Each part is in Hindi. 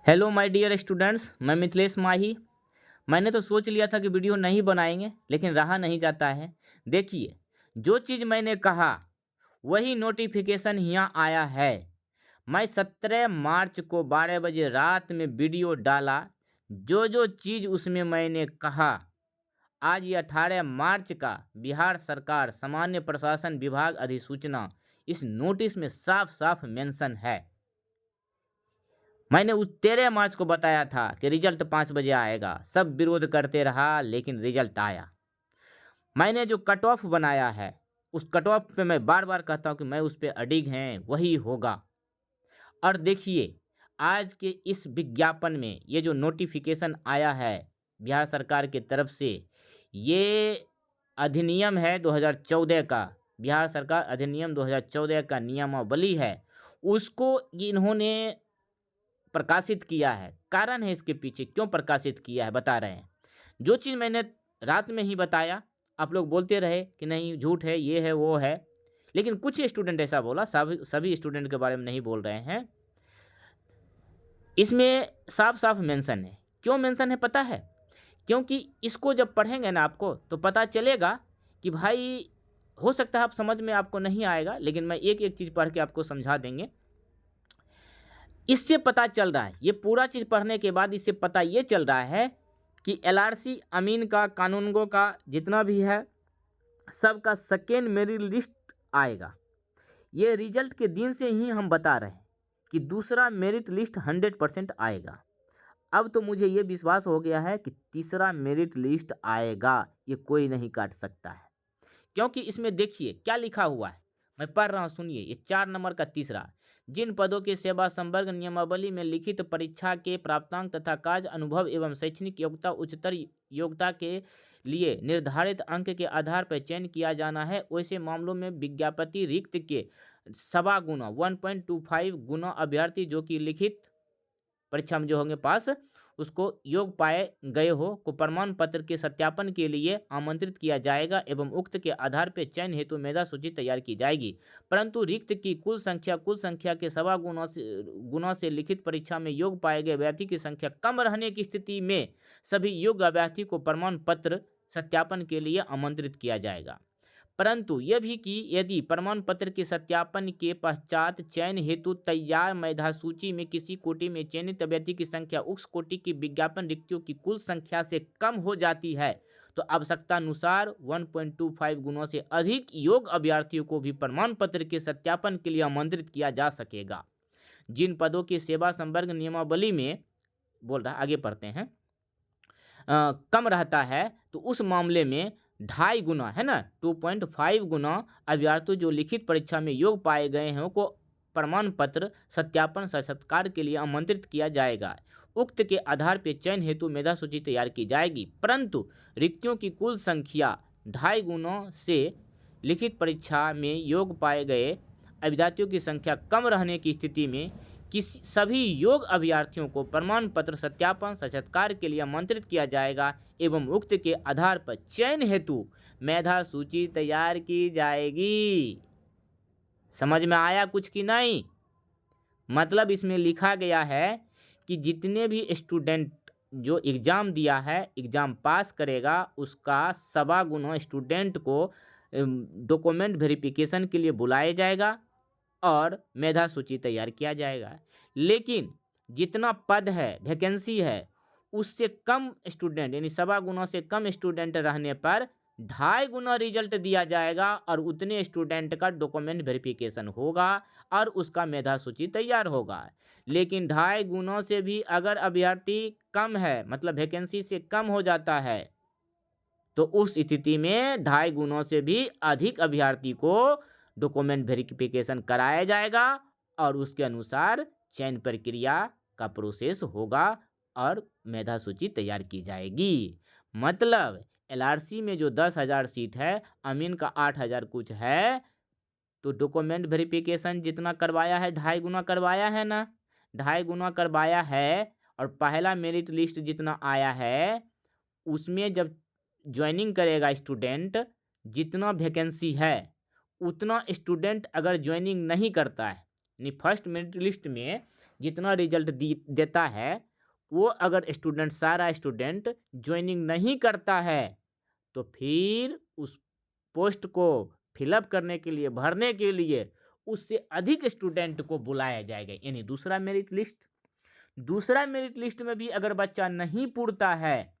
हेलो माय डियर स्टूडेंट्स, मैं मिथिलेश माही। मैंने तो सोच लिया था कि वीडियो नहीं बनाएंगे, लेकिन रहा नहीं जाता है। देखिए, जो चीज़ मैंने कहा वही नोटिफिकेशन यहाँ आया है। मैं 17 मार्च को 12 बजे रात में वीडियो डाला। जो जो चीज़ उसमें मैंने कहा, आज ये 18 मार्च का बिहार सरकार सामान्य प्रशासन विभाग अधिसूचना इस नोटिस में साफ साफ मेंशन है। मैंने उस 13 मार्च को बताया था कि रिजल्ट 5 बजे आएगा। सब विरोध करते रहा, लेकिन रिजल्ट आया। मैंने जो कट ऑफ बनाया है, उस कट ऑफ पे मैं बार बार कहता हूँ कि मैं उस पर अडिग हैं, वही होगा। और देखिए, आज के इस विज्ञापन में ये जो नोटिफिकेशन आया है बिहार सरकार की तरफ से, ये अधिनियम है 2014 का। बिहार सरकार अधिनियम 2014 का नियमावली है, उसको इन्होंने प्रकाशित किया है। कारण है इसके पीछे क्यों प्रकाशित किया है, बता रहे हैं। जो चीज़ मैंने रात में ही बताया, आप लोग बोलते रहे कि नहीं झूठ है, ये है वो है, लेकिन कुछ स्टूडेंट ऐसा बोला, सभी स्टूडेंट के बारे में नहीं बोल रहे हैं। इसमें साफ साफ मेंशन है। क्यों मेंशन है पता है? क्योंकि इसको जब पढ़ेंगे ना आपको, तो पता चलेगा कि भाई, हो सकता है आप समझ में आपको नहीं आएगा, लेकिन मैं एक एक चीज़ पढ़ के आपको समझा देंगे। इससे पता चल रहा है, ये पूरा चीज़ पढ़ने के बाद इससे पता ये चल रहा है कि एलआरसी अमीन का, कानूनगो का जितना भी है, सबका सेकेंड मेरिट लिस्ट आएगा। ये रिजल्ट के दिन से ही हम बता रहे हैं कि दूसरा मेरिट लिस्ट 100% आएगा। अब तो मुझे ये विश्वास हो गया है कि तीसरा मेरिट लिस्ट आएगा, ये कोई नहीं काट सकता है। क्योंकि इसमें देखिए क्या लिखा हुआ है, मैं पढ़ रहा हूँ, सुनिए। ये 4 नंबर का तीसरा, जिन पदों के सेवा संवर्ग नियमावली में लिखित परीक्षा के प्राप्तांक तथा कार्य अनुभव एवं शैक्षणिक योग्यता उच्चतर योग्यता के लिए निर्धारित अंक के आधार पर चयन किया जाना है, वैसे मामलों में विज्ञापति रिक्त के 1.25 गुना 1.25 गुना अभ्यर्थी जो कि लिखित परीक्षा में जो होंगे पास, उसको योग पाए गए हो को प्रमाण पत्र के सत्यापन के लिए आमंत्रित किया जाएगा एवं उक्त के आधार पर चयन हेतु मेधा सूची तैयार की जाएगी। परंतु रिक्त की कुल संख्या के 1.25 गुना से लिखित परीक्षा में योग पाए गए अभ्यर्थी की संख्या कम रहने की स्थिति में सभी योग्य अभ्यर्थी को प्रमाण पत्र सत्यापन के लिए आमंत्रित किया जाएगा। परंतु यह भी कि यदि प्रमाण पत्र के सत्यापन के पश्चात चयन हेतु तैयार मेधा सूची में किसी कोटि में चयनित अभ्यर्थी की संख्या उस कोटि की विज्ञापन रिक्तियों की कुल संख्या से कम हो जाती है, तो आवश्यकता अनुसार 1.25 गुना से अधिक योग्य अभ्यर्थियों को भी प्रमाण पत्र के सत्यापन के लिए आमंत्रित किया जा सकेगा। जिन पदों की सेवा संवर्ग नियमावली में, बोल रहा, आगे पढ़ते हैं, कम रहता है, तो उस मामले में 2.5 गुना, है ना, 2.5 गुना अभ्यर्थी जो लिखित परीक्षा में योग्य पाए गए हैं को प्रमाण पत्र सत्यापन साक्षात्कार के लिए आमंत्रित किया जाएगा। उक्त के आधार पर चयन हेतु मेधा सूची तैयार की जाएगी। परंतु रिक्तियों की कुल संख्या 2.5 गुना से लिखित परीक्षा में योग्य पाए गए अभ्यर्थियों की संख्या कम रहने की स्थिति में किसी सभी योग्य अभ्यर्थियों को प्रमाण पत्र सत्यापन साक्षात्कार के लिए आमंत्रित किया जाएगा एवं उक्त के आधार पर चयन हेतु मेधा सूची तैयार की जाएगी। समझ में आया कुछ कि नहीं? मतलब इसमें लिखा गया है कि जितने भी स्टूडेंट जो एग्ज़ाम दिया है, एग्ज़ाम पास करेगा, उसका 1.25 गुना स्टूडेंट को डॉक्यूमेंट वेरिफिकेशन के लिए बुलाया जाएगा और मेधा सूची तैयार किया जाएगा। लेकिन जितना पद है, वैकेंसी है, उससे कम स्टूडेंट, यानी 1.25 गुना से कम स्टूडेंट रहने पर 2.5 गुना रिजल्ट दिया जाएगा और उतने स्टूडेंट का डॉक्यूमेंट वेरिफिकेशन होगा और उसका मेधा सूची तैयार होगा। लेकिन 2.5 गुना से भी अगर अभ्यर्थी कम है, मतलब वैकेंसी से कम हो जाता है, तो उस स्थिति में 2.5 गुना से भी अधिक अभ्यर्थी को डॉक्यूमेंट वेरिफिकेशन कराया जाएगा और उसके अनुसार चयन प्रक्रिया का प्रोसेस होगा और मेधा सूची तैयार की जाएगी। मतलब एलआरसी में जो 10,000 सीट है, अमीन का 8,000 कुछ है, तो डॉक्यूमेंट वेरिफिकेशन जितना करवाया है 2.5 गुना करवाया है ना, 2.5 गुना करवाया है। और पहला मेरिट लिस्ट जितना आया है, उसमें जब ज्वाइनिंग करेगा स्टूडेंट, जितना वैकेंसी है उतना स्टूडेंट अगर ज्वाइनिंग नहीं करता है, यानी फर्स्ट मेरिट लिस्ट में जितना रिजल्ट देता है वो अगर सारा स्टूडेंट ज्वाइनिंग नहीं करता है तो फिर उस पोस्ट को फिलअप करने के लिए, भरने के लिए उससे अधिक स्टूडेंट को बुलाया जाएगा, यानी दूसरा मेरिट लिस्ट। दूसरा मेरिट लिस्ट में भी अगर बच्चा नहीं पुरता है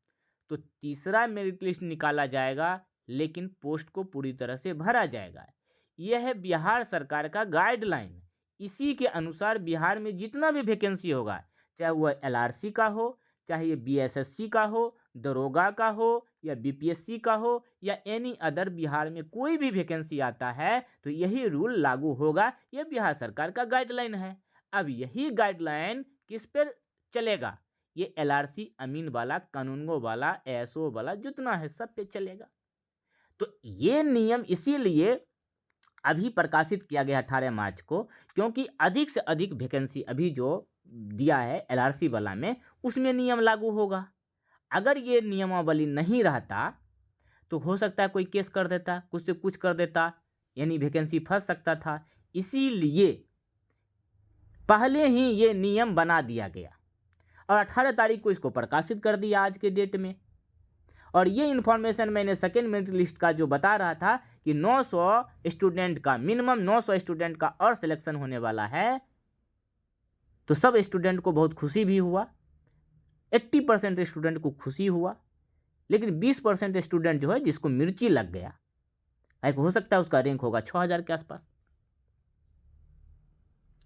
तो तीसरा मेरिट लिस्ट निकाला जाएगा, लेकिन पोस्ट को पूरी तरह से भरा जाएगा। यह है बिहार सरकार का गाइडलाइन। इसी के अनुसार बिहार में जितना भी वैकेंसी होगा, चाहे वह एलआरसी का हो, चाहे ये बीएसएससी का हो, दरोगा का हो, या बीपीएससी का हो, या एनी अदर, बिहार में कोई भी वैकेंसी आता है तो यही रूल लागू होगा। यह बिहार सरकार का गाइडलाइन है। अब यही गाइडलाइन किस पर चलेगा? ये एलआरसी, अमीन वाला, कानूनगो वाला, एएसओ वाला जितना है सब पे चलेगा। तो ये नियम इसीलिए अभी प्रकाशित किया गया 18 मार्च को, क्योंकि अधिक से अधिक वैकेंसी अभी जो दिया है एलआरसी वाला में, उसमें नियम लागू होगा। अगर ये नियमावली नहीं रहता तो हो सकता है कोई केस कर देता, कुछ से कुछ कर देता, यानी वैकेंसी फंस सकता था। इसीलिए पहले ही ये नियम बना दिया गया और 18 तारीख को इसको प्रकाशित कर दिया आज के डेट में। और ये इन्फॉर्मेशन मैंने सेकेंड मेरिट लिस्ट का जो बता रहा था कि 900 स्टूडेंट का, मिनिमम 900 स्टूडेंट का और सिलेक्शन होने वाला है, तो सब स्टूडेंट को बहुत खुशी भी हुआ। 80% स्टूडेंट को खुशी हुआ, लेकिन 20% स्टूडेंट जो है जिसको मिर्ची लग गया, एक हो सकता है उसका रैंक होगा 6000 के आसपास।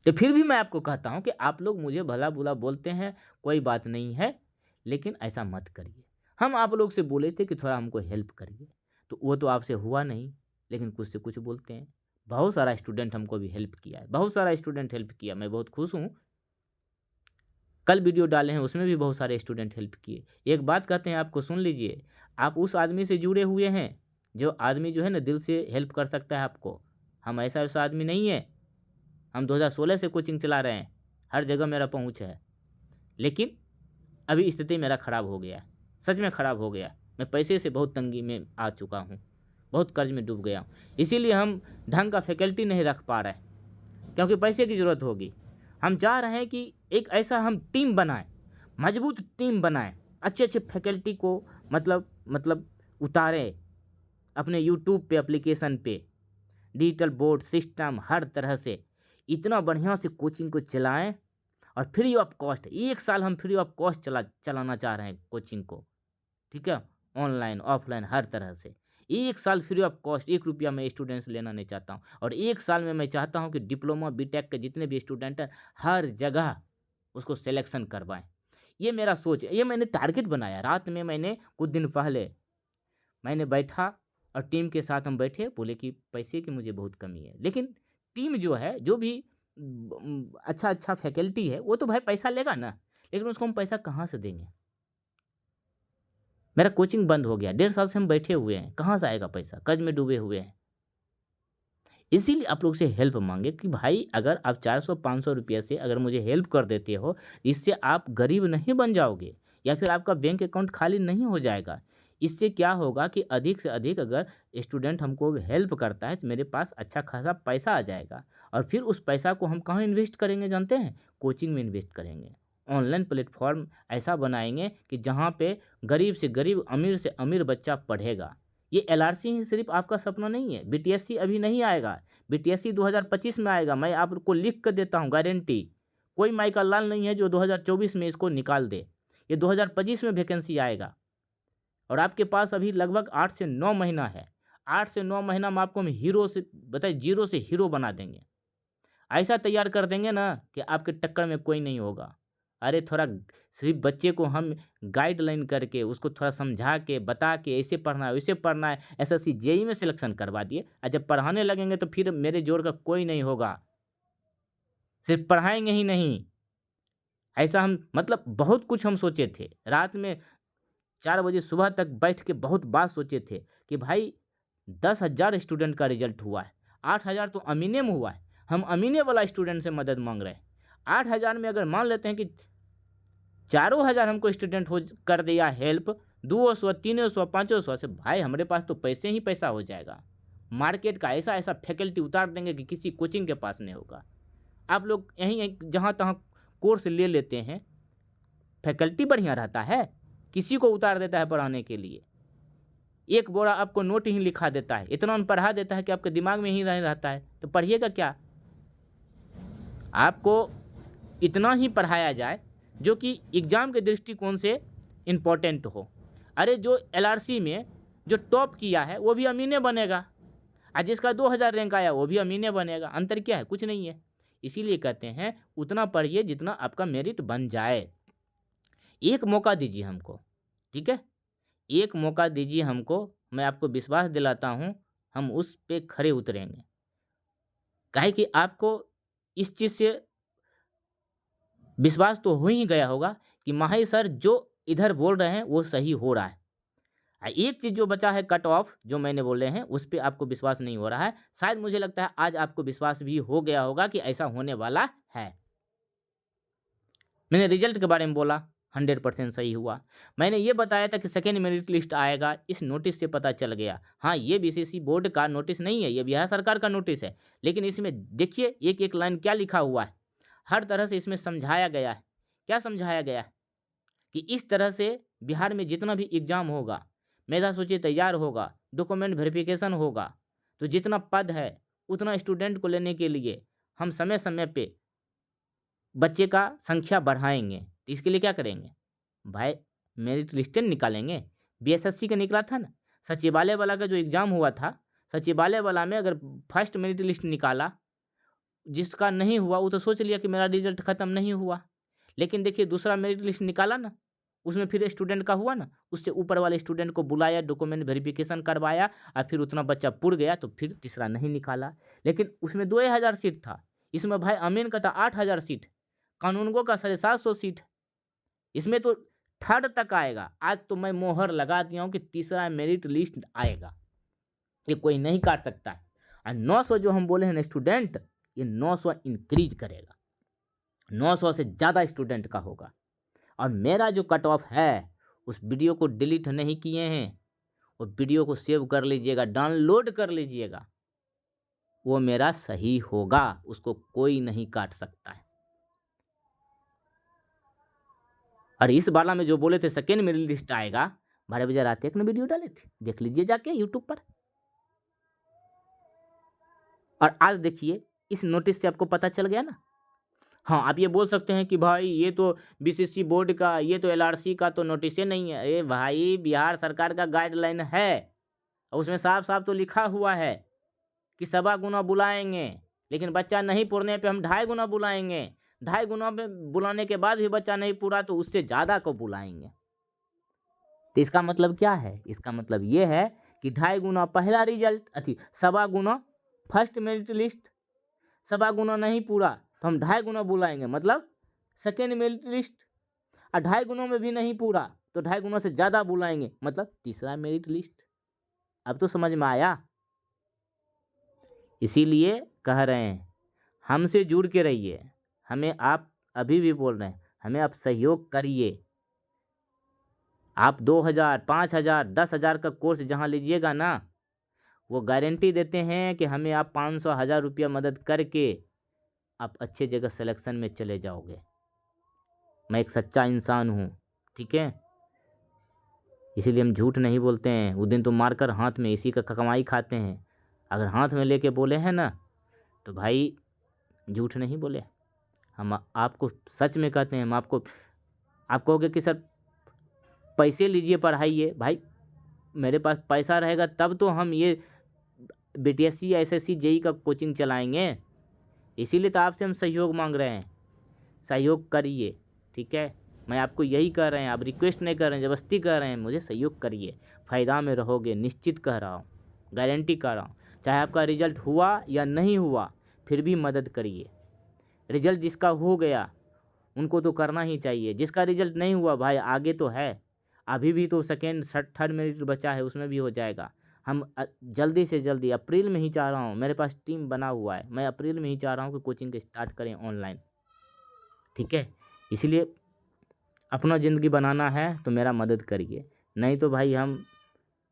तो फिर भी मैं आपको कहता हूं कि आप लोग मुझे भला बुरा बोलते हैं, कोई बात नहीं है, लेकिन ऐसा मत करिए। हम आप लोग से बोले थे कि थोड़ा हमको हेल्प करिए, तो वो तो आपसे हुआ नहीं, लेकिन कुछ से कुछ बोलते हैं। बहुत सारा स्टूडेंट हमको भी हेल्प किया है, बहुत सारा स्टूडेंट हेल्प किया, मैं बहुत खुश हूँ। कल वीडियो डाले हैं उसमें भी बहुत सारे स्टूडेंट हेल्प किए। एक बात कहते हैं, आपको सुन लीजिए, आप उस आदमी से जुड़े हुए हैं जो आदमी जो है ना दिल से हेल्प कर सकता है आपको। हम ऐसा आदमी नहीं है। हम 2016 से कोचिंग चला रहे हैं, हर जगह मेरा पहुंच है, लेकिन अभी स्थिति मेरा ख़राब हो गया, सच में ख़राब हो गया। मैं पैसे से बहुत तंगी में आ चुका हूँ, बहुत कर्ज में डूब गया हूँ। इसीलिए हम ढंग का फैकल्टी नहीं रख पा रहे, क्योंकि पैसे की ज़रूरत होगी। हम चाह रहे हैं कि एक ऐसा हम टीम बनाएं, मजबूत टीम बनाएं, अच्छे अच्छे फैकल्टी को मतलब उतारें अपने यूट्यूब पे, एप्लीकेशन पे, डिजिटल बोर्ड सिस्टम, हर तरह से इतना बढ़िया से कोचिंग को चलाएं और फ्री ऑफ कॉस्ट। 1 साल हम फ्री ऑफ कॉस्ट चलाना चाह रहे हैं कोचिंग को, ठीक है, ऑनलाइन ऑफलाइन हर तरह से। 1 साल फ्री ऑफ कॉस्ट, 1 रुपया मैं स्टूडेंट्स लेना नहीं चाहता हूँ। और 1 साल में मैं चाहता हूँ कि डिप्लोमा बीटेक के जितने भी स्टूडेंट हैं हर जगह उसको सिलेक्शन करवाएं। ये मेरा सोच है, ये मैंने टारगेट बनाया। रात में मैंने कुछ दिन पहले मैंने बैठा और टीम के साथ हम बैठे, बोले कि पैसे की मुझे बहुत कमी है, लेकिन टीम जो है, जो भी अच्छा फैकल्टी है, वो तो भाई पैसा लेगा ना, लेकिन उसको हम पैसा कहाँ से देंगे? मेरा कोचिंग बंद हो गया, 1.5 साल से हम बैठे हुए हैं, कहाँ से आएगा पैसा? कर्ज में डूबे हुए हैं। इसीलिए आप लोग से हेल्प मांगे कि भाई अगर आप 400-500 रुपये से अगर मुझे हेल्प कर देते हो, इससे आप गरीब नहीं बन जाओगे या फिर आपका बैंक अकाउंट खाली नहीं हो जाएगा। इससे क्या होगा कि अधिक से अधिक अगर स्टूडेंट हमको हेल्प करता है तो मेरे पास अच्छा खासा पैसा आ जाएगा, और फिर उस पैसा को हम कहाँ इन्वेस्ट करेंगे जानते हैं? कोचिंग में इन्वेस्ट करेंगे। ऑनलाइन प्लेटफॉर्म ऐसा बनाएंगे कि जहाँ पे गरीब से गरीब, अमीर से अमीर बच्चा पढ़ेगा। ये एलआरसी ही सिर्फ आपका सपना नहीं है, बीटीएससी अभी नहीं आएगा, बीटीएससी 2025 में आएगा। मैं आपको लिख कर देता हूँ गारंटी, कोई माई का लाल नहीं है जो 2024 में इसको निकाल दे। ये 2025 में वैकेंसी आएगा और आपके पास अभी लगभग 8 से 9 महीना है। 8 से 9 महीना में आपको हम हीरो से, बताइए, जीरो से हीरो बना देंगे। ऐसा तैयार कर देंगे ना कि आपके टक्कर में कोई नहीं होगा। अरे थोड़ा सिर्फ बच्चे को हम गाइडलाइन करके, उसको थोड़ा समझा के, बता के, ऐसे पढ़ना है, वैसे पढ़ना है, एसएससी जेई में सिलेक्शन करवा दिए। और जब पढ़ाने लगेंगे तो फिर मेरे जोर का कोई नहीं होगा, सिर्फ पढ़ाएंगे ही नहीं। ऐसा हम बहुत कुछ हम सोचे थे। रात में 4 बजे सुबह तक बैठ के बहुत बात सोचे थे कि भाई 10,000 स्टूडेंट का रिजल्ट हुआ है, 8,000 तो अमीने में हुआ है। हम अमीने वाला स्टूडेंट से मदद मांग रहे हैं। 8,000 में अगर मान लेते हैं कि 4,000 हमको स्टूडेंट हो कर दिया हेल्प, 200, 300, 500 से, भाई हमारे पास तो पैसे ही पैसा हो जाएगा। मार्केट का ऐसा ऐसा फैकल्टी उतार देंगे कि किसी कोचिंग के पास नहीं होगा। आप लोग यहीं जहाँ तहाँ कोर्स ले लेते हैं, फैकल्टी बढ़िया रहता है, किसी को उतार देता है पढ़ाने के लिए, एक बोरा आपको नोट ही लिखा देता है, इतना पढ़ा देता है कि आपके दिमाग में ही नहीं रहता है, तो पढ़िएगा क्या। आपको इतना ही पढ़ाया जाए जो कि एग्ज़ाम के दृष्टिकोण से इम्पोर्टेंट हो। अरे जो LRC में जो टॉप किया है वो भी अमीने बनेगा, और जिसका 2000 रैंक आया वो भी अमीने बनेगा। अंतर क्या है? कुछ नहीं है। इसीलिए कहते हैं उतना पढ़िए जितना आपका मेरिट बन जाए। एक मौका दीजिए हमको, ठीक है, एक मौका दीजिए हमको, मैं आपको विश्वास दिलाता हूँ हम उस पे खरे उतरेंगे। काहे कि आपको इस चीज़ से विश्वास तो हो ही गया होगा कि माही सर जो इधर बोल रहे हैं वो सही हो रहा है। एक चीज़ जो बचा है कट ऑफ, जो मैंने बोले हैं उस पे आपको विश्वास नहीं हो रहा है। शायद मुझे लगता है आज आपको विश्वास भी हो गया होगा कि ऐसा होने वाला है। मैंने रिजल्ट के बारे में बोला, 100% सही हुआ। मैंने ये बताया था कि सेकेंड मेरिट लिस्ट आएगा, इस नोटिस से पता चल गया। हाँ, ये BCC बोर्ड का नोटिस नहीं है, ये बिहार सरकार का नोटिस है, लेकिन इसमें देखिए एक एक लाइन क्या लिखा हुआ है। हर तरह से इसमें समझाया गया है। क्या समझाया गया है? कि इस तरह से बिहार में जितना भी एग्ज़ाम होगा, मेधा सूची तैयार होगा, डॉक्यूमेंट वेरिफिकेशन होगा, तो जितना पद है उतना स्टूडेंट को लेने के लिए हम समय समय पे बच्चे का संख्या बढ़ाएंगे। तो इसके लिए क्या करेंगे भाई? मेरिट लिस्ट निकालेंगे। BSSC का निकला था ना, सचिवालय वाला का जो एग्ज़ाम हुआ था, सचिवालय वाला में अगर फर्स्ट मेरिट लिस्ट निकाला, जिसका नहीं हुआ वो तो सोच लिया कि मेरा रिजल्ट ख़त्म नहीं हुआ। लेकिन देखिए दूसरा मेरिट लिस्ट निकाला ना, उसमें फिर स्टूडेंट का हुआ ना, उससे ऊपर वाले स्टूडेंट को बुलाया, डॉक्यूमेंट वेरिफिकेशन करवाया, और फिर उतना बच्चा पुर गया तो फिर तीसरा नहीं निकाला। लेकिन उसमें 2000 सीट था, इसमें भाई अमीन का था 8000 सीट, कानूनगो का 750 सीट, इसमें तो थर्ड तक आएगा। आज तो मैं मोहर लगा दिया हूँ कि तीसरा मेरिट लिस्ट आएगा, ये कोई नहीं काट सकता है। और 900 जो हम बोले हैं ना स्टूडेंट, ये 900 इंक्रीज करेगा, 900 से ज़्यादा स्टूडेंट का होगा। और मेरा जो कट ऑफ है उस वीडियो को डिलीट नहीं किए हैं, और वीडियो को सेव कर लीजिएगा, डाउनलोड कर लीजिएगा, वो मेरा सही होगा, उसको कोई नहीं काट सकता है। और इस वाला में जो बोले थे सेकेंड मेरिट लिस्ट आएगा, 12 बजे रात एक ने वीडियो डाले थे, देख लीजिए जाके यूट्यूब पर। और आज देखिए इस नोटिस से आपको पता चल गया ना। हाँ, आप ये बोल सकते हैं कि भाई ये तो BCC बोर्ड का, ये तो LRC का तो नोटिस ही नहीं है। अरे भाई, बिहार सरकार का गाइडलाइन है, उसमें साफ साफ तो लिखा हुआ है कि 1.25 गुना बुलाएंगे, लेकिन बच्चा नहीं पूरने पे हम 2.5 गुना बुलाएंगे, 2.5 गुना में बुलाने के बाद भी बच्चा नहीं पूरा तो उससे ज़्यादा को बुलाएंगे। तो इसका मतलब क्या है? इसका मतलब ये है कि 2.5 गुना पहला रिजल्ट, 1.25 गुना फर्स्ट मेरिट लिस्ट, 1.25 गुना नहीं पूरा तो हम 2.5 गुना बुलाएंगे, मतलब सेकेंड मेरिट लिस्ट। और 2.5 गुना में भी नहीं पूरा तो 2.5 गुना से ज़्यादा बुलाएंगे, मतलब तीसरा मेरिट लिस्ट। अब तो समझ में आया। इसीलिए कह रहे हैं हमसे जुड़ के रहिए, हमें आप अभी भी बोल रहे हैं, हमें आप सहयोग करिए। आप 2000, 5000, 10,000 का कोर्स जहाँ लीजिएगा ना, वो गारंटी देते हैं कि हमें आप 500, 1000 रुपया मदद करके आप अच्छे जगह सिलेक्शन में चले जाओगे। मैं एक सच्चा इंसान हूँ, ठीक है, इसीलिए हम झूठ नहीं बोलते हैं। उस दिन तो मारकर हाथ में इसी का कमाई खाते हैं। अगर हाथ में लेके बोले हैं ना तो भाई झूठ नहीं बोले, हम आपको सच में कहते हैं। हम आपको, आप कहोगे कि सर पैसे लीजिए पढ़ाइए, भाई मेरे पास पैसा रहेगा तब तो हम ये BTSC, SSC, JEE का कोचिंग चलाएंगे। इसीलिए तो आपसे हम सहयोग मांग रहे हैं, सहयोग करिए, ठीक है। मैं आपको यही कह रहे हैं, आप रिक्वेस्ट नहीं कर रहे हैं, ज़बरदस्ती कर रहे हैं, मुझे सहयोग करिए, फ़ायदा में रहोगे, निश्चित कह रहा हूँ, गारंटी कर रहा हूँ। चाहे आपका रिजल्ट हुआ या नहीं हुआ, फिर भी मदद करिए। रिजल्ट जिसका हो गया उनको तो करना ही चाहिए, जिसका रिजल्ट नहीं हुआ भाई आगे तो है, अभी भी तो सेकेंड थर्ड मेरिट बचा है, उसमें भी हो जाएगा। हम जल्दी से जल्दी अप्रैल में ही चाह रहा हूँ, मेरे पास टीम बना हुआ है, मैं अप्रैल में ही चाह रहा हूँ कि कोचिंग स्टार्ट करें ऑनलाइन, ठीक है। इसलिए अपना ज़िंदगी बनाना है तो मेरा मदद करिए, नहीं तो भाई हम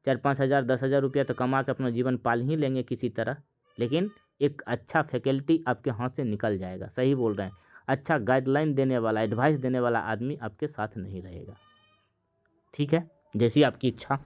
4-5 हज़ार 10,000 रुपया तो कमा के अपना जीवन पाल ही लेंगे किसी तरह, लेकिन एक अच्छा फैकल्टी आपके हाथ से निकल जाएगा। सही बोल रहे हैं। अच्छा गाइडलाइन देने वाला, एडवाइस देने वाला आदमी आपके साथ नहीं रहेगा। ठीक है, जैसी आपकी इच्छा।